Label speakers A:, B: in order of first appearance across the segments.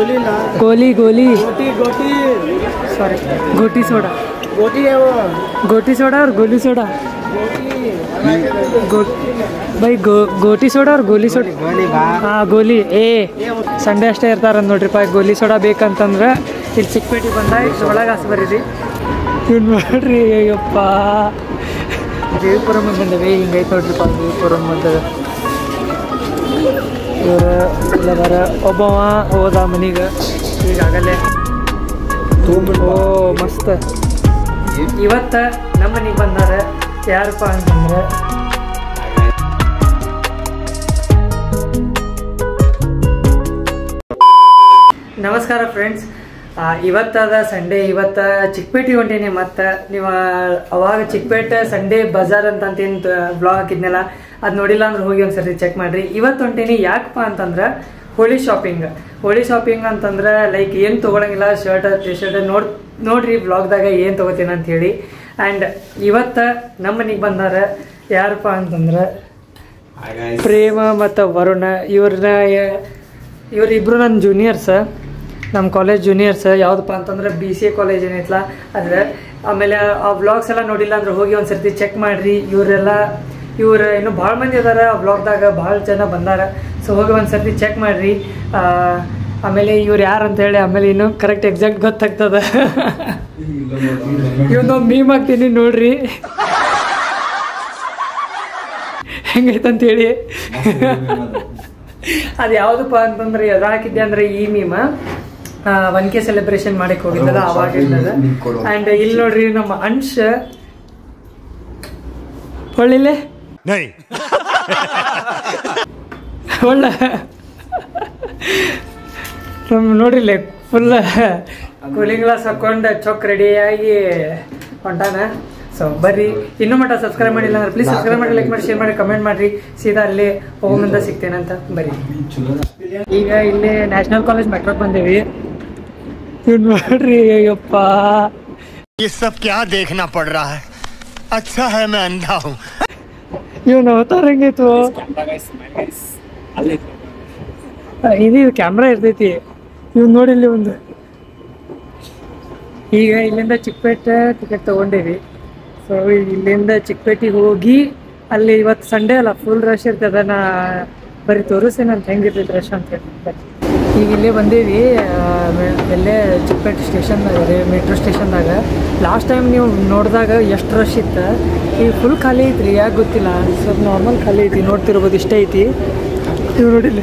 A: गोली गोली सॉरी गोटी सोडा गोटी सोडा और गोली सोडा भाई गोटी सोडा और गोली सोडा हाँ गोली ए संडे ಅಷ್ಟೇ ಇರ್ತಾರ ನೋಡ್ರಿಪ್ಪ ಗೋಲಿ ಸೋಡಾ ಬೇಕಂತಂದ್ರೆ ಇಲ್ಲಿ ಚಿಕ್ಕಪೇಟೆ ಬಂದಾಗ ಒಳಗೆ ಹಾಸಿ ಬರ್ರಿ ಇವ್ನು ನೋಡ್ರಿ ಅಯ್ಯಪ್ಪ ದೇವಿಪುರಮ್ ಬಂದೇವಿ ಹಿಂಗೈತೆ ನೋಡ್ರಿಪ್ಪ ದೇವಿಪುರಮ್ ಬಂದಾಗ ಇವರು ಇಲ್ಲ ಬರ ಒಬ್ಬವ ಹೋದ ಮನೆಗೆ ಈಗಾಗಲೇ ಓ ಮಸ್ತ್ ಇವತ್ತು ನಮ್ಮ ಮನೆಗೆ ಬಂದಾರ ಯಾರಪ್ಪ ಅಂತಂದ್ರೆ ನಮಸ್ಕಾರ ಫ್ರೆಂಡ್ಸ್ ಇವತ್ತಾದ ಸಂಡೇ ಇವತ್ತು ಚಿಕ್ಕಪೇಟೆ ಹೊಂಟೀನಿ ಮತ್ತು ನೀವು ಅವಾಗ ಚಿಕ್ಕಪೇಟೆ ಸಂಡೇ ಬಜಾರ್ ಅಂತೇನು ಬ್ಲಾಗ್ ಹಾಕಿದ್ನಲ್ಲ ಅದು ನೋಡಿಲ್ಲ ಅಂದ್ರೆ ಹೋಗಿ ಒಂದ್ಸರಿ ಚೆಕ್ ಮಾಡಿರಿ ಇವತ್ತು ಹೊಂಟೀನಿ ಯಾಕಪ್ಪ ಅಂತಂದ್ರೆ ಹೋಳಿ ಶಾಪಿಂಗ್ ಅಂತಂದ್ರೆ ಲೈಕ್ ಏನು ತೊಗೊಳಂಗಿಲ್ಲ ಶರ್ಟ್ ಟಿ ಶರ್ಟ್ ನೋಡ್ರಿ ಬ್ಲಾಗ್ದಾಗ ಏನು ತೊಗೋತೀನಿ ಅಂತ ಹೇಳಿ ಆ್ಯಂಡ್ ಇವತ್ತು ನಮ್ಮ ಮನೆಗೆ ಬಂದಾರ ಯಾರಪ್ಪ ಅಂತಂದ್ರೆ ಪ್ರೇಮ ಮತ್ತು ವರುಣ ಇವರಿಬ್ಬರು ನನ್ನ ಜೂನಿಯರ್ಸ್ ನಮ್ಮ ಕಾಲೇಜ್ ಜೂನಿಯರ್ಸ್ ಯಾವುದಪ್ಪ ಅಂತಂದ್ರೆ BCA ಕಾಲೇಜ್ ಏನೈತಲ್ಲ ಆದರೆ ಆಮೇಲೆ ಆ ವ್ಲಾಗ್ಸ್ ಎಲ್ಲ ನೋಡಿಲ್ಲ ಅಂದ್ರೆ ಹೋಗಿ ಒಂದು ಸರ್ತಿ ಚೆಕ್ ಮಾಡಿರಿ ಇವ್ರು ಇನ್ನೂ ಭಾಳ ಮಂದಿ ಅದಾರ ಆ ವ್ಲಾಗ್ದಾಗ ಭಾಳ ಜನ ಬಂದಾರ ಸೊ ಹೋಗಿ ಒಂದು ಸರ್ತಿ ಚೆಕ್ ಮಾಡಿರಿ ಆಮೇಲೆ ಇವ್ರು ಯಾರು ಅಂತ ಹೇಳಿ ಆಮೇಲೆ ಇನ್ನೂ ಕರೆಕ್ಟ್ ಎಕ್ಸಾಕ್ಟ್ ಗೊತ್ತಾಗ್ತದ ಇವನು ಮೀಮ್ ಹಾಕ್ತೀನಿ ನೋಡ್ರಿ ಹೆಂಗೈತಂತೇಳಿ ಅದು ಯಾವುದಪ್ಪ ಅಂತಂದ್ರೆ ಎದು ಹಾಕಿದ್ದೆ ಅಂದ್ರೆ ಈ ಮೀಮ 1K ಸೆಲೆಬ್ರೇಷನ್ ಮಾಡಕ್ಕೆ ಹೋಗಿದ್ದಲ್ಲ ಅವಾಗ ಆ್ಯಂಡ್ ಇಲ್ಲಿ ನೋಡ್ರಿ ನಮ್ಮ ಅಂಶ ಒಳ್ಳಿಲ್ಲೇ ಒಳ್ಳೆ ನೋಡ್ರಿಲ್ಲ ಫುಲ್ ಕೂಲಿಂಗ್ ಗ್ಲಾಸ್ ಹಾಕೊಂಡು ಚೊಕ್ ರೆಡಿಯಾಗಿ ಹೊಂಟಾನ ಸೊ ಬರ್ರಿ ಇನ್ನೂ ಮಟ್ಟ ಸಬ್ಸ್ಕ್ರೈಬ್ ಮಾಡಿಲ್ಲ ಅಂದ್ರೆ ಪ್ಲೀಸ್ ಸಬ್ಸ್ಕ್ರೈಬ್ ಮಾಡಿ ಲೈಕ್ ಮಾಡಿ ಶೇರ್ ಮಾಡಿ ಕಮೆಂಟ್ ಮಾಡಿರಿ ಸೀದಾ ಅಲ್ಲೇ ಹೋಗೋಮಿಂದ ಸಿಗ್ತೇನಂತ ಬರ್ರಿ ಈಗ ಇಲ್ಲಿ ನ್ಯಾಷನಲ್ ಕಾಲೇಜ್ ಮೆಟ್ರೋಕ್ ಬಂದೇವಿ ನೋಡ್ರಿ ಅಯ್ಯಪ್ಪ
B: ये सब क्या देखना पड़ रहा है अच्छा है मैं अंधा हूँ
A: ಇವ್ನು ಅವತಾರಂಗಿತ್ತು ಇದು ಕ್ಯಾಮ್ರಾ ಇರ್ತೈತಿ ಇವ್ನು ನೋಡಿಲ್ಲಿ ಒಂದು ಈಗ ಇಲ್ಲಿಂದ ಚಿಕ್ಕಪೇಟೆ ಟಿಕೆಟ್ ತೊಗೊಂಡೇವಿ ಸೊ ಇಲ್ಲಿಂದ ಚಿಕ್ಕಪೇಟೆಗೆ ಹೋಗಿ ಅಲ್ಲಿ ಇವತ್ತು ಸಂಡೇ ಅಲ್ಲ ಫುಲ್ ರಶ್ ಇರ್ತದೆ ನಾ ಬರೀ ತೋರಿಸ್ತೇನೆ ಹೆಂಗಿರ್ತೈತೆ ರಶ್ ಅಂತ ಹೇಳಿ ಈಗ ಇಲ್ಲೇ ಬಂದೇವಿ ಎಲ್ಲೇ ಚಿಕ್ಕಪೇಟೆ ಸ್ಟೇಷನ್ದಾಗ ರೀ ಮೆಟ್ರೋ ಸ್ಟೇಷನ್ದಾಗ ಲಾಸ್ಟ್ ಟೈಮ್ ನೀವು ನೋಡಿದಾಗ ಎಷ್ಟು ರಶ್ ಇತ್ತು ಈಗ ಫುಲ್ ಖಾಲಿ ಐತ್ರಿ ಯಾಕೆ ಗೊತ್ತಿಲ್ಲ ಸ್ವಲ್ಪ ನಾರ್ಮಲ್ ಖಾಲಿ ಐತಿ ನೋಡ್ತಿರ್ಬೋದು ಇಷ್ಟ ಐತಿ ನೀವು ನೋಡಿಲ್ಲ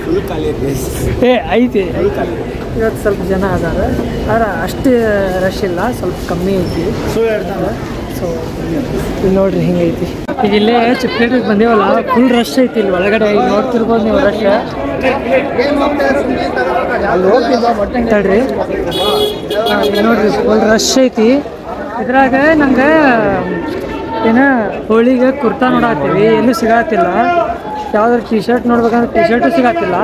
A: ಐತಿ ಇವತ್ತು ಸ್ವಲ್ಪ ಜನ ಅದಾರ ಆದ್ರೆ ಅಷ್ಟು ರಶ್ ಇಲ್ಲ ಸ್ವಲ್ಪ ಕಮ್ಮಿ ಐತಿ ಸೊ ಇಲ್ಲಿ ನೋಡ್ರಿ ಹಿಂಗೈತಿ ಈಗ ಇಲ್ಲೇ ಚಿಕ್ಕಪೇಟೆಗೆ ಬಂದೇವಲ್ಲ ಫುಲ್ ರಶ್ ಐತಿ ಇಲ್ಲಿ ಒಳಗಡೆ ಈಗ ನೋಡ್ತಿರ್ಬೋದು ನೀವು ರಶ್ ತಡ್ರಿ ನೋಡ್ರಿ ಫುಲ್ ರಶ್ ಐತಿ ಇದ್ರಾಗ ನಂಗೆ ಏನ ಹೋಳಿಗೆ ಕುರ್ತಾ ನೋಡಾತೀವಿ ಎಲ್ಲೂ ಸಿಗತ್ತಿಲ್ಲ ಯಾವ್ದಾರು ಟಿ ಶರ್ಟ್ ನೋಡ್ಬೇಕಂದ್ರೆ ಟಿ ಶರ್ಟು ಸಿಗತ್ತಿಲ್ಲ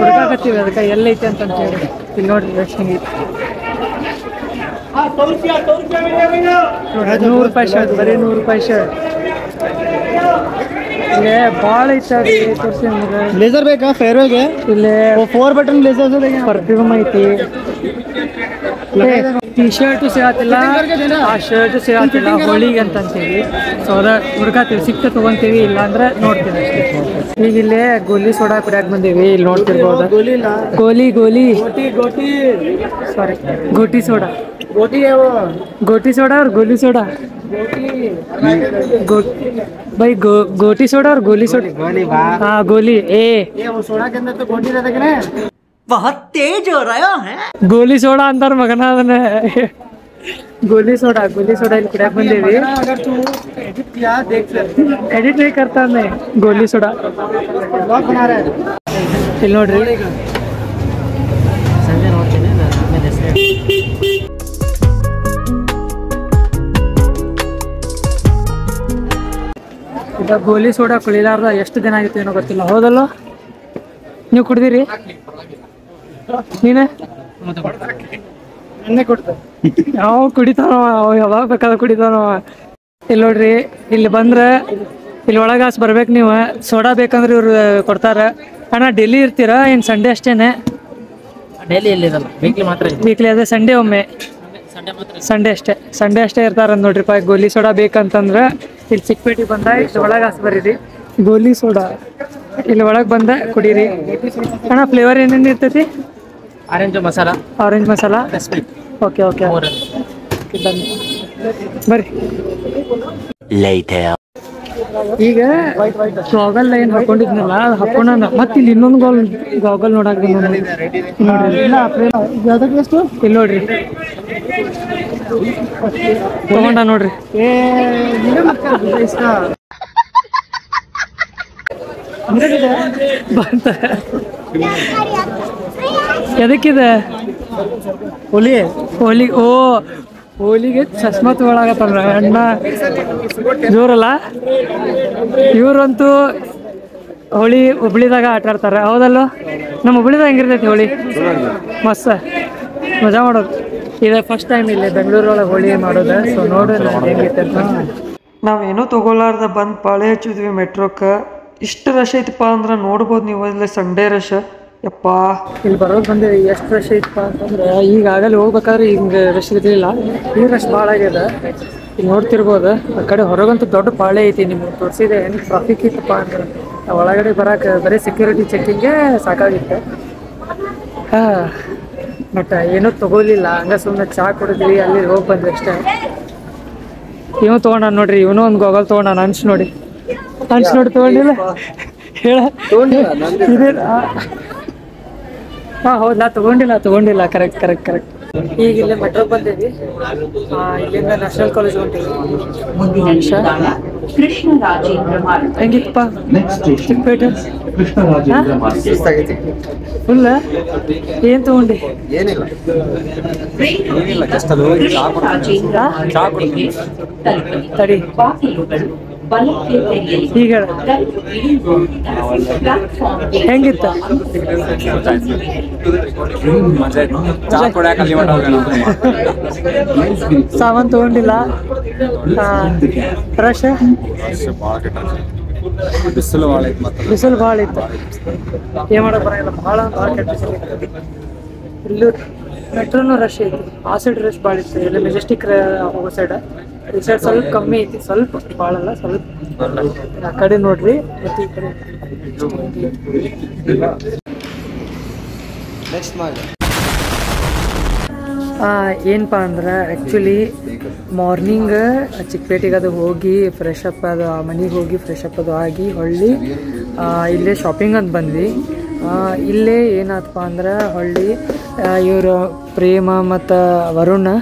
A: ಹುಡುಕಾಕತ್ತೀವಿ ಅದಕ್ಕೆ ಎಲ್ಲೈತಿ ಅಂತ ಹೇಳಿ ಇಲ್ಲಿ ನೋಡ್ರಿ ರಶ್ ಹಿಂಗೈತಿ 100 ರೂಪಾಯಿ ಶರ್ಟ್ ಬರೀ 100 ರೂಪಾಯಿ ಶರ್ಟ್ ಇಲ್ಲೇ ಭಾಳ ಐತಿ ತೋರಿಸಿ ನಿಮಗೆ ಬ್ಲೇಸರ್ ಬೇಕಾ ಫೇರ್ವೆಗೆ ಇಲ್ಲೇ 4 ಬಟನ್ ಬ್ಲೇಸರ್ಸ್ ಪರ್ಫ್ಯೂಮ್ ಐತಿ ಟಿ ಶರ್ಟು ಸಿಗತ್ತಿಲ್ಲ ಆ ಶರ್ಟು ಸಿಗತ್ತಿಲ್ಲ ಹೋಳಿಗೆ ಅಂತಂತೀವಿ ಸೊ ಅದ ಹುಡುಕಾತೀವಿ ಸಿಕ್ತ ತೊಗೊಂತೀವಿ ಇಲ್ಲ ಅಂದ್ರೆ ನೋಡ್ತೀವಿ ಅಷ್ಟೇ ಈಗ ಇಲ್ಲೇ ಗೋಲಿ ಸೋಡಾ ಕುಡಿಯಾಕೆ ಬಂದೀವಿ ಇಲ್ಲಿ ನೋಡ್ತಿರ್ಬೋದು ಗೋಲಿ ಸಾರಿ ಗೋಟಿ ಸೋಡಾ गोटी सोडा और गोली सोडा भाई गोटी सोडा और गोली सोडा हाँ गोली ए वो सोडा के अंदर तो गोटी रहता है बहुत तेज हो रहा है गोली सोडा अंदर मगना गोली सोडा ಇಲ್ಲಿ ಕುಡಿಯಕ್ಕೆ ಬಂದೇವಿ अगर तू एडिट किया देख सकते एडिट नहीं करता मैं गोली सोडा ब्लॉग बना रहा है ಇಲ್ಲಿ ನೋಡ್ರಿ ಸಂಜೆ ನೋಡ್ತೀನಿ ಈಗ ಗೋಲಿ ಸೋಡಾ ಕುಳಿಲಾರ್ದ ಎಷ್ಟು ದಿನ ಆಗಿತ್ತು ಏನೋ ಗೊತ್ತಿಲ್ಲ ಹೌದಲ್ಲ ನೀವು ಕುಡ್ದಿರಿ ನೀನೆ ಯಾವ ಕುಡಿತಾನವ ಯಾವಾಗ ಬೇಕಾದ ಕುಡಿತಾನವ ಇಲ್ಲಿ ನೋಡ್ರಿ ಇಲ್ಲಿ ಬಂದ್ರೆ ಇಲ್ಲಿ ಒಳಗಾಸ್ ಬರ್ಬೇಕು ನೀವು ಸೋಡಾ ಬೇಕಂದ್ರೆ ಇವ್ರು ಕೊಡ್ತಾರ ಅಣ್ಣ ಡೆಲ್ಲಿ ಇರ್ತೀರಾ ಏನು ಸಂಡೇ ಅಷ್ಟೇನೆ
C: ಡೈಲಿ ಎಲ್ಲಿರಲ್ಲ, ವೀಕ್ಲಿ ಮಾತ್ರ ಇದೆ.
A: ವೀಕ್ಲಿ ಅದೇ ಸಂಡೇ ಒಮ್ಮೆ,
C: ಸಂಡೇ ಮಾತ್ರ.
A: ಸಂಡೇ ಅಷ್ಟೇ ಇರ್ತಾರಂತ ನೋಡ್ರಿಪ್ಪ. ಗೋಲಿ ಸೋಡಾ ಬೇಕಂತಂದ್ರೆ ಇಲ್ಲಿ ಚಿಕ್ಕಪೇಟೆಗೆ ಬಂದ ಇಲ್ಲಿ ಒಳಗೆ ಹಾಸಿ ಬರೀರಿ ಗೋಲಿ ಸೋಡಾ, ಇಲ್ಲಿ ಒಳಗೆ ಬಂದ ಕುಡೀರಿ ಅಣ್ಣ. ಫ್ಲೇವರ್ ಏನೇನು ಇರ್ತೈತಿ?
C: Orange masala,
A: orange masala.
C: Sweet.
A: Okay okay ಬರ್ರಿ. ಈಗ ಗಾಗಲ್ ಏನು ಹಾಕೊಂಡಿದ್ನಲ್ಲ ಅದು ಹಾಕೋಣ. ಮತ್ತೆ ಇಲ್ಲಿ ಇನ್ನೊಂದು ಗಾಗಲ್ ನೋಡಕ್ ನೋಡ್ರಿ. ಇಲ್ಲಿ ನೋಡ್ರಿ ತಗೊಂಡ ನೋಡ್ರಿ. ಬಂತ ಎದಕ್ಕಿದೆ? ಹೋಲಿ. ಓ ಹೋಲಿಗೆ ಚಸ್ಮಾ ತಗೊಳಕತ್ತಂದ್ರ ಅಣ್ಣ ಜೋರಲ್ಲ. ಇವ್ರಂತೂ ಹೋಳಿ ಹುಬ್ಳಿದಾಗ ಆಟ ಆಡ್ತಾರೆ, ಹೌದಲ್ಲ? ನಮ್ಮ ಹುಬ್ಳಿದಾಗ ಹೆಂಗಿರ್ತೈತಿ ಹೋಳಿ? ಮಸ್ತ್ ಮಜಾ ಮಾಡೋದು. ಇದೇ ಫಸ್ಟ್ ಟೈಮ್ ಇಲ್ಲಿ ಬೆಂಗಳೂರೊಳಗೆ ಹೋಳಿ ಮಾಡೋದು. ಸೊ ನೋಡು ಹೆಂಗೈತೆ ಅಂತ. ನಾವೇನೋ ತಗೊಳ್ಳಾರ್ದ ಬಂದು ಪಾಳೆ ಹಚ್ಚಿದ್ವಿ ಮೆಟ್ರೋಕ್ಕೆ. ಇಷ್ಟು ರಶ್ ಐತಪ್ಪ ಅಂದ್ರೆ ನೋಡ್ಬೋದು ನೀವು. ಇಲ್ಲಿ ಸಂಡೇ ರಶ್ ಯಪ್ಪ. ಇಲ್ಲಿ ಬರೋದು ಬಂದೇವಿ. ಎಷ್ಟು ರಶ್ ಐತಪ್ಪ ಅಂತಂದ್ರೆ ಈಗಾಗಲೇ ಹೋಗ್ಬೇಕಾದ್ರೆ ಹಿಂಗೆ ರಶ್ ಇರಲಿಲ್ಲ, ಈಗ ರಶ್ ಭಾಳ ಆಗ್ಯದ. ಇಲ್ಲಿ ನೋಡ್ತಿರ್ಬೋದು ಆ ಕಡೆ ಹೊರಗಂತೂ ದೊಡ್ಡ ಪಾಳೆ ಐತಿ. ನಿಮ್ಗೆ ತೋರಿಸಿದೆ ಹೆಂಗೆ ಟ್ರಾಫಿಕ್ ಇತ್ತಪ್ಪ ಅಂದ್ರೆ. ಒಳಗಡೆ ಬರೋಕೆ ಬರೀ ಸೆಕ್ಯೂರಿಟಿ ಚೆಕ್ಕಿಂಗೆ ಸಾಕಾಗಿತ್ತು. ಬಟ್ ಏನೂ ತೊಗೊಲಿಲ್ಲ, ಹಂಗೆ ಸುಮ್ಮನೆ ಚಹಾ ಕುಡಿದ್ವಿ, ಅಲ್ಲಿ ಹೋಗಿ ಬಂದ್ವಿ ಅಷ್ಟೇ. ಇವನು ತೊಗೊಂಡ ನೋಡ್ರಿ, ಇವನು ಒಂದು ಗಾಗಲ್ ತೊಗೊಂಡ. ಅನ್ಸ್ ನೋಡಿ ತೊಗೊಂಡಿಲ್ಲ ಹೇಳ. ಹಾಂ ಹೌದು, ನಾ ತೊಗೊಂಡಿಲ್ಲ. ಕರೆಕ್ಟ್. ಈಗ ಇಲ್ಲೇ ಮೆಟ್ರೋಗೆ ಬಂದೇವಿ. ಇಲ್ಲಿಂದ ನ್ಯಾಷನಲ್ ಕಾಲೇಜ್ ಹೊಂಟೀವಿ. ಹೆಂಗಿತ್ತಪ್ಪ ಚಿಕ್ಕಪೇಟೆ? ಫುಲ್ ಏನು ತಗೊಂಡಿ? ತಡಿ ಈಗ ಹೆಂಗಿತ್ತ? ಸಾಮಾನು ತಗೊಂಡಿಲ್ಲ. ರಶ್ ಬಿಸಿಲು ಭಾಳ ಇತ್ತು. ಏನು ಮಾಡೋಕೆ ಬರೋಲ್ಲ, ಭಾಳ ಕೆಟ್ಟ ಬಿಸಿಲು ಇತ್ತು. ಇಲ್ಲೂ ಮೆಟ್ರೋನು ರಶ್ ಐತಿ. ಆ ಸೈಡ್ ರಶ್ ಭಾಳ ಇತ್ತು. ಇಲ್ಲಿ ಮೆಜೆಸ್ಟಿಕ್ ಹೋಗೋ ಸೈಡ್, ಈ ಸೈಡ್ ಸ್ವಲ್ಪ ಕಮ್ಮಿ ಐತಿ. ಸ್ವಲ್ಪ ಭಾಳಲ್ಲ, ಸ್ವಲ್ಪ. ಆ ಕಡೆ ನೋಡ್ರಿ. ಮತ್ತು ಈ ಕಡೆ ಏನಪ್ಪ ಅಂದ್ರೆ ಆ್ಯಕ್ಚುಲಿ ಮಾರ್ನಿಂಗ್ ಚಿಕ್ಕಪೇಟೆಗೆ ಅದು ಹೋಗಿ ಫ್ರೆಶ್ ಅಪ್ ಅದು ಮನೆಗೆ ಹೋಗಿ ಫ್ರೆಶ್ ಅಪ್ ಅದು ಆಗಿ ಹೊಳ್ಳಿ ಇಲ್ಲೇ ಶಾಪಿಂಗ್ ಅಂತ ಬಂದ್ವಿ. ಇಲ್ಲೇ ಏನಾಯ್ತಪ್ಪ ಅಂದ್ರೆ ಹೊಳ್ಳಿ ಇವರು ಪ್ರೇಮ ಮತ್ತು ವರುಣ್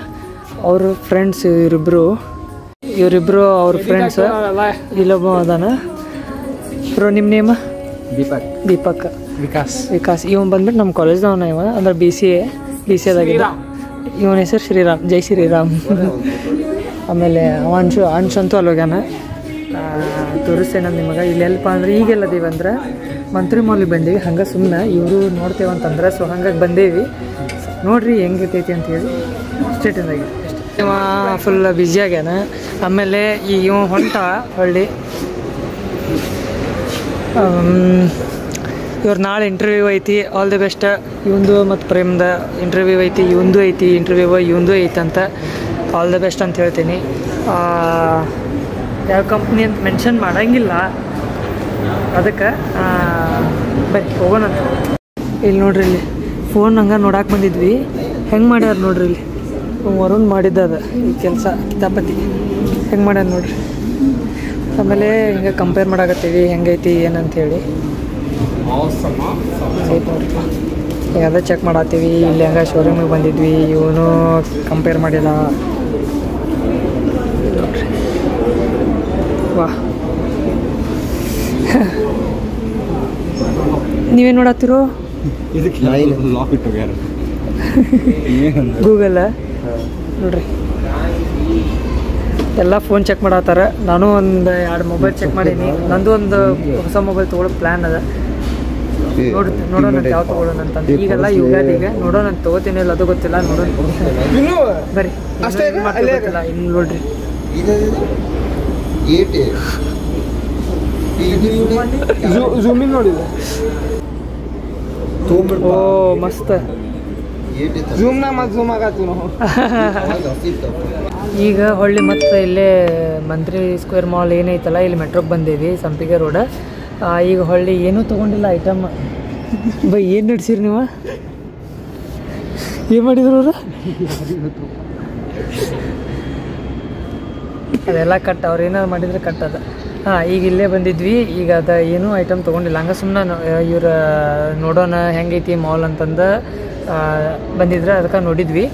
A: ಅವ್ರ ಫ್ರೆಂಡ್ಸ್ ಇವರಿಬ್ರು ಅವ್ರ ಫ್ರೆಂಡ್ಸ್. ಇಲ್ಲೊಬ್ಬ ಅದಾನ ಬ್ರೋ. ನಿಮ್ಮ ನೇಮ? ದೀಪಕ್. ವಿಕಾಸ್. ಇವನು ಬಂದ್ಬಿಟ್ಟು ನಮ್ಮ ಕಾಲೇಜ್ದವನ. ಇವ ಅಂದ್ರೆ ಬಿ ಸಿ ಎದಾಗಿದ್ದ. ಇವನ ಹೆಸರು ಶ್ರೀರಾಮ್, ಜೈ ಶ್ರೀರಾಮ್. ಆಮೇಲೆ ಅಂಶು ಅಂತೂ ಅಲ್ಲೋಗ್ಯಾನ. ತೋರಿಸ್ತೇನೆ ನಿಮಗೆ. ಇಲ್ಲೆಲ್ಲಪ್ಪ ಅಂದ್ರೆ ಈಗೆಲ್ಲದೀವಂದ್ರೆ ಮಂತ್ರಿ ಮಾಲಿಗೆ ಬಂದೀವಿ. ಹಂಗೆ ಸುಮ್ಮನೆ ಇವರು ನೋಡ್ತೇವಂತಂದ್ರೆ ಸೊ ಹಂಗಾಗಿ ಬಂದೇವಿ. ನೋಡ್ರಿ ಹೆಂಗಿರ್ತೈತಿ ಅಂತೇಳಿ ಸ್ಟೇಟಿಂದಾಗಿ ಅಷ್ಟೇ. ಇವ ಫುಲ್ ಬ್ಯುಸಿ ಆಗ್ಯಾನ. ಆಮೇಲೆ ಈಗ ಇವ ಹೊಂಟ ಹೊಳ್ಳಿ. ಇವ್ರು ನಾಳೆ ಇಂಟರ್ವ್ಯೂ ಐತಿ. All the best. ಇವಂದು ಮತ್ತು ಪ್ರೇಮ್ದ ಇಂಟರ್ವ್ಯೂ ಐತಿ, ಇವಂದು ಐತಿ ಇವಂದು ಐತಿ ಅಂತ. ಆಲ್ ದಿ ಬೆಸ್ಟ್ ಅಂತ ಹೇಳ್ತೀನಿ. ಯಾವ ಕಂಪ್ನಿ ಅಂತ ಮೆನ್ಷನ್ ಮಾಡೋಂಗಿಲ್ಲ, ಅದಕ್ಕೆ ಬರೀ ಹೋಗೋಣ ಅಂತ. ಇಲ್ಲಿ ನೋಡ್ರಿ, ಇಲ್ಲಿ ಫೋನ್ ಹಂಗೆ ನೋಡಕ್ಕೆ ಬಂದಿದ್ವಿ. ಹೆಂಗೆ ಮಾಡ್ಯಾರ ನೋಡ್ರಿ. ಇಲ್ಲಿ ವರುಣ್ ಮಾಡಿದ್ದ ಅದು ಈ ಕೆಲಸ ಕಿತಾಪತಿ ಹೆಂಗೆ ಮಾಡ್ಯಾರ ನೋಡ್ರಿ. ಆಮೇಲೆ ಹಿಂಗೆ ಕಂಪೇರ್ ಮಾಡಾಕತ್ತೀವಿ ಹೆಂಗೈತಿ ಏನಂತೇಳಿ. ಐತೆ ನೋಡ್ರಿಪ್ಪ. ಈಗ ಅದೇ ಚೆಕ್ ಮಾಡತ್ತೀವಿ. ಇಲ್ಲಿ ಹಂಗೆ ಶೋರೂಮಿಗೆ ಬಂದಿದ್ವಿ. ಇವನು ಕಂಪೇರ್ ಮಾಡಿಲ್ಲ. ವಾ, ನೀವೇನು ನೋಡತ್ತೀರೋ? ಗೂಗಲ್ ನೋಡ್ರಿ. ಎಲ್ಲ ಫೋನ್ ಚೆಕ್ ಮಾಡತ್ತಾರ. ನಾನು ಒಂದು 2 ಮೊಬೈಲ್ ಚೆಕ್ ಮಾಡೀನಿ. ನಂದು ಒಂದು ಹೊಸ ಮೊಬೈಲ್ ತೊಗೊಳ್ಳೋ ಪ್ಲ್ಯಾನ್ ಅದ. ನೋಡೋಣ ಯಾವ ತೊಗೊಳ್ಳೋಣ ಅಂತಂದು. ಈಗೆಲ್ಲ ಯುಗಾದಿಗೆ ನೋಡೋಣ ತೊಗೋತೀನಿ ಇಲ್ಲ, ಅದು ಗೊತ್ತಿಲ್ಲ. ನೋಡೋಣ ಬರ್ರಿ. ಗೊತ್ತಿಲ್ಲ ಇನ್ನು ನೋಡ್ರಿ. ಓ ಮಸ್ತ್. ಈಗ ಹೊಳ್ಳಿ ಮತ್ತೆ ಇಲ್ಲೇ ಮಂತ್ರಿ ಸ್ಕ್ವೇರ್ ಮಾಲ್ ಏನೈತಲ್ಲ ಇಲ್ಲಿ ಮೆಟ್ರೋಗೆ ಬಂದೇವಿ ಸಂಪಿಗೆ ರೋಡ್. ಈಗ ಹೊಳ್ಳಿ ಏನೂ ತೊಗೊಂಡಿಲ್ಲ ಐಟಮ್. ಬೈ ಏನು ನಡ್ಸಿರಿ ನೀವು? ಏನು ಮಾಡಿದ್ರು ಅವ್ರು? ಅದೆಲ್ಲ ಕಟ್, ಅವ್ರು ಏನಾದ್ರು ಮಾಡಿದ್ರೆ ಕಟ್ ಅದ. ಈಗ ಇಲ್ಲೇ ಬಂದಿದ್ವಿ. ಈಗ ಅದ ಏನೂ ಐಟಮ್ ತೊಗೊಂಡಿಲ್ಲ, ಹಂಗೆ ಸುಮ್ಮನೆ ಇವ್ರ ನೋಡೋಣ ಹೆಂಗೈತಿ ಮಾಲ್ ಅಂತಂದು ಬಂದಿದ್ರೆ ಅದಕ್ಕೆ ನೋಡಿದ್ವಿ.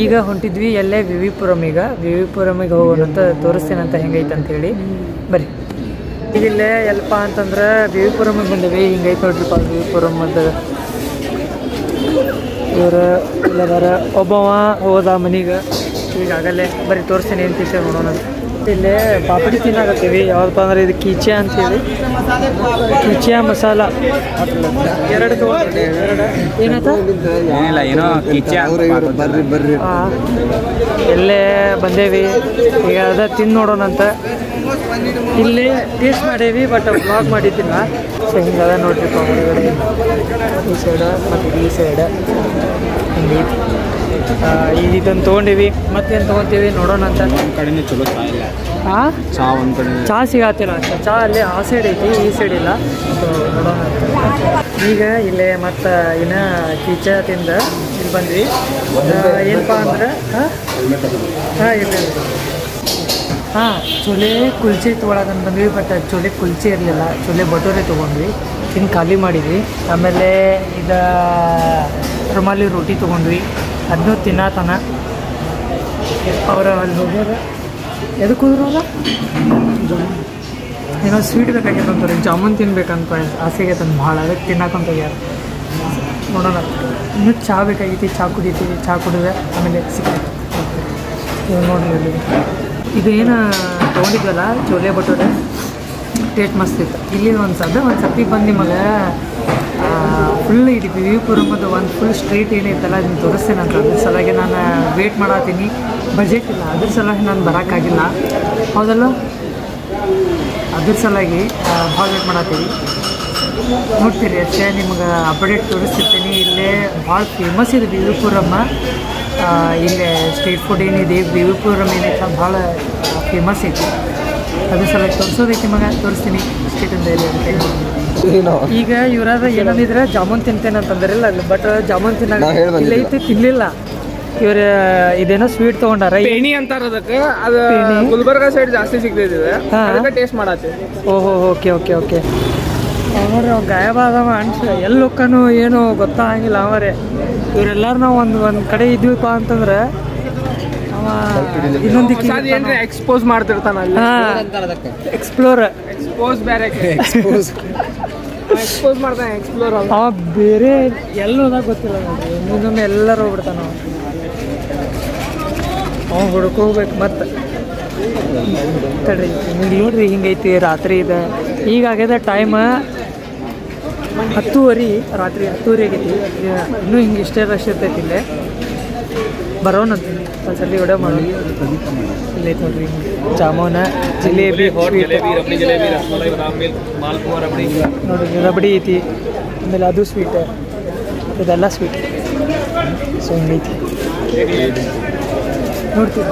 A: ಈಗ ಹೊಂಟಿದ್ವಿ ಎಲ್ಲೇ ವಿ ವಿ ಪುರಮಿಗೆ ಹೋಗೋಣ ಅಂತ ತೋರಿಸ್ತೇನಂತ ಹೆಂಗೈತೆ ಅಂತೇಳಿ. ಬರ್ರಿ. ಈಗ ಇಲ್ಲೇ ಎಲ್ಪ ಅಂತಂದ್ರೆ V V ಪುರಮಿಗೆ ಬಂದೇವಿ. ಹಿಂಗೈತೆ ನೋಡ್ರಿಪ್ಪ V V Puram ಅಂತ. ಇವರು ಇಲ್ಲದಾರ, ಒಬ್ಬವ ಹೋದ ಮನೆಗೆ. ಈಗಾಗಲೇ ಬರೀ ತೋರಿಸ್ತೇನೆ ಏನು ಟೀಚರ್ ನೋಡೋಣ. ಇಲ್ಲೇ ಪಾಪಡಿ ತಿನ್ನಾಕತ್ತೀವಿ. ಯಾವ್ದಪ್ಪ ಅಂದ್ರೆ ಇದು ಕೀಚೆ ಅಂತೇಳಿ, ಕೀಚೆ ಮಸಾಲ 2 ತೊಗೊಂಡಿದ್ದೆ. ಏನಾಯ್ತು? ಎಲ್ಲೇ ಬಂದೇವಿ. ಈಗ ಅದ ತಿಂದು ನೋಡೋಣ ಅಂತ ಇಲ್ಲಿ ಟೇಸ್ಟ್ ಮಾಡೇವಿ, ಬಟ್ ಬ್ಲಾಗ್ ಮಾಡಿದ್ದಿಲ್ಲ. ಸೊ ಹಿಂಗದ ನೋಡ್ರಿಪ್ಪ ಹೊರಗಡೆ ಈ ಸೈಡ್ ಮತ್ತು ಈ ಸೈಡ್ ಹಿಂಗೆ. ಈಗ ಇದನ್ನು ತೊಗೊಂಡಿವಿ, ಮತ್ತೇನು ತೊಗೊತೀವಿ ನೋಡೋಣ ಅಂತ.
D: ಕಡೆನೇ ಚಲೋ ಚಾ ಇಲ್ಲ. ಚಾ ಒಂದು ಕಡೆ
A: ಚಾ ಸಿಗತ್ತಿಲ್ಲ. ಚಾ ಅಲ್ಲಿ ಆ ಸೈಡ್ ಐತಿ, ಈ ಸೈಡ್ ಇಲ್ಲ. ಸೊ ನೋಡೋಣ ಅಂತ. ಈಗ ಇಲ್ಲೇ ಮತ್ತು ಇನ್ನು ಕೀಚ ತಿಂದ ಇಲ್ಲಿ ಬಂದ್ವಿ. ಏನಪ್ಪ ಅಂದ್ರೆ ಇಲ್ಲ ಚೊಲೆ ಕುಲ್ಚೆ ತೊಗೊಳಕಂತ ಬಂದ್ವಿ. ಬಟ್ ಚೊಲೆ ಕುಲ್ಚೆ ಇರಲಿಲ್ಲ, ಚೊಲೆ ಭಟೂರೆ ತೊಗೊಂಡ್ವಿ. ತಿಂದು ಖಾಲಿ ಮಾಡಿದ್ವಿ. ಆಮೇಲೆ ಇದು ರುಮಾಲಿ ರೋಟಿ ತೊಗೊಂಡ್ವಿ. ಅದನ್ನೂ ತಿನ್ನತನ ಅವ್ರು ಅಲ್ಲಿ ಹೋಗ್ಯಾರ. ಎದಕ್ಕೆ ಹೋದ್ರಲ್ಲ? ಏನೋ ಸ್ವೀಟ್ ಬೇಕಾಗಿತ್ತು ಅಂತಾರೆ, ಜಾಮೂನ್ ತಿನ್ಬೇಕಂತ ಆಸೆಗೆ ತಂದು ಭಾಳ, ಅದಕ್ಕೆ ತಿನ್ನಕ್ಕಂತ ಹೋಗ್ಯಾರ. ನೋಡೋಣ. ಇನ್ನೂ ಚಹಾ ಬೇಕಾಗಿತ್ತು, ಚಹಾ ಕುಡಿತೀವಿ. ಚಹಾ ಕುಡಿದ್ರೆ ಆಮೇಲೆ ಸಿಗ್ತೈತೆ. ನೋಡ್ರಿ ಇದು ಏನು ತೊಗೊಂಡಿದ್ವಲ್ಲ ಚೋಲೆ ಭಟೂರೆ, ಟೇಸ್ಟ್ ಮಸ್ತ್ ಇತ್ತು. ಇಲ್ಲಿ ಒಂದು ಸರ್ತಿ ಬಂದು ನಿಮಗೆ ಫುಲ್ ಇದು ವಿ ವಿ ಪುರಮದು ಒಂದು ಫುಲ್ ಸ್ಟ್ರೀಟ್ ಏನೈತಲ್ಲ ಅದನ್ನು ತೋರಿಸ್ತೇನೆ ಅಂತ. ಅದ್ರ ಸಲುವಾಗಿ ನಾನು ವೇಟ್ ಮಾಡತ್ತೀನಿ. ಬಜೆಟ್ ಇಲ್ಲ, ಅದ್ರ ಸಲುವಾಗಿ ನಾನು ಬರೋಕ್ಕಾಗಿಲ್ಲ. ಹೌದಲ್ಲ, ಅದ್ರ ಸಲುವಾಗಿ ಭಾಳ ವೇಟ್ ಮಾಡತ್ತೀವಿ. ನೋಡ್ತೀರಿ ಅಷ್ಟೇ, ನಿಮ್ಗೆ ಅಪ್ಡೇಟ್ ತೋರಿಸ್ತಿರ್ತೀನಿ. ಇಲ್ಲೇ ಭಾಳ ಫೇಮಸ್ ಇದೆ ವಿ ವಿ ಪುರಮ್ಮ. ಇಲ್ಲೇ ಸ್ಟ್ರೀಟ್ ಫುಡ್ ಏನಿದೆ ವಿ ವಿ ಪುರಮ್ ಏನೈತೆ ಭಾಳ ಫೇಮಸ್ ಐತಿ. ಅದ್ರ ಸಲುವಾಗಿ ತೋರಿಸೋದೈತಿ ಮಗ, ತೋರಿಸ್ತೀನಿ ಸ್ಟ್ರೀಟಿಂದ ಇಲ್ಲಿ ಅಂತ. ಈಗ ಇವರಾದ ಏನಂದಿದ್ರೆ ಜಾಮೂನ್ ತಿಂತೇನೆ ಅಂತಂದ್ರಲ್ಲ, ಬಟ್ ಜಾಮೂನ್ ಇಲ್ಲ ಐತಿ, ತಿನ್ನಲಿಲ್ಲ. ಇವ್ರ ಇದೇನೋ ಸ್ವೀಟ್ ತೊಗೊಂಡಾರ,
E: ಪೇಣಿ ಅಂತಾರ ಅದಕ್ಕೆ. ಅದು ಗುಲ್ಬರ್ಗಾ ಸೈಡ್ ಜಾಸ್ತಿ ಸಿಗ್ತೈತಿದೆ, ಟೇಸ್ಟ್ ಮಾಡತ್ತೆ.
A: ಓಹೋ, ಓಕೆ ಓಕೆ ಓಕೆ. ನೋಡ್ರಿ ಅವ್ನು ಗಾಯಬ ಅದಾವ ಅನ್ಸ, ಎಲ್ಲಿ ಹೋಗ್ಕಾನು ಏನೋ ಗೊತ್ತಾಗಿಲ್ಲ ಅವರೇ. ಇವರೆಲ್ಲರೂ ನಾವು ಒಂದು ಕಡೆ ಇದ್ವಿಪ್ಪ ಅಂತಂದ್ರೆ ಇನ್ನೊಂದು
E: ಎಕ್ಸ್ಪೋಸ್ ಮಾಡ್ತಿರ್ತಾನ.
A: ಎಕ್ಸ್ಪ್ಲೋರ್
E: ಬೇರೆ ಎಕ್ಸ್ಪೋಸ್ ಮಾಡ್ತಾನೆ. ಎಕ್ಸ್ಪ್ಲೋರ್
A: ಅವ ಬೇರೆ ಎಲ್ಲ ಹೋದಾಗ ಗೊತ್ತಿಲ್ಲ ನೋಡ್ರಿ. ಇನ್ನೊಮ್ಮೆ ಎಲ್ಲರೂ ಹೋಗ್ಬಿಡ್ತಾನ ಅವ ಹುಡ್ಕೋಗ್ಬೇಕು. ಮತ್ತೆ ತಡ್ರಿ, ನಿಮ್ಗೆ ನೋಡ್ರಿ ಹಿಂಗೈತಿ ರಾತ್ರಿ ಇದೆ. ಈಗ ಆಗ್ಯದ ಟೈಮ್ 10:30, ರಾತ್ರಿ 10:30 ಆಗೈತಿ. ಇನ್ನೂ ಹಿಂಗೆ ಇಷ್ಟೇ ರಶ್ ಇರ್ತೈತಿ. ಇಲ್ಲೇ ಬರೋಣಂತ ಒಂದ್ಸಲಿ ವಿಡಿಯೋ ಮಾಡೋಣ. ಇಲ್ಲೈತೆ ನೋಡ್ರಿ ಜಾಮೂನ, ಜಿಲೇಬಿ, ನೋಡ್ರಿ ರಬಡಿ ಐತಿ. ಆಮೇಲೆ ಅದು ಸ್ವೀಟ್, ಇದೆಲ್ಲ ಸ್ವೀಟ್. ಸೊ ಹಿಂಗೈತಿ ನೋಡ್ತೀವಿ.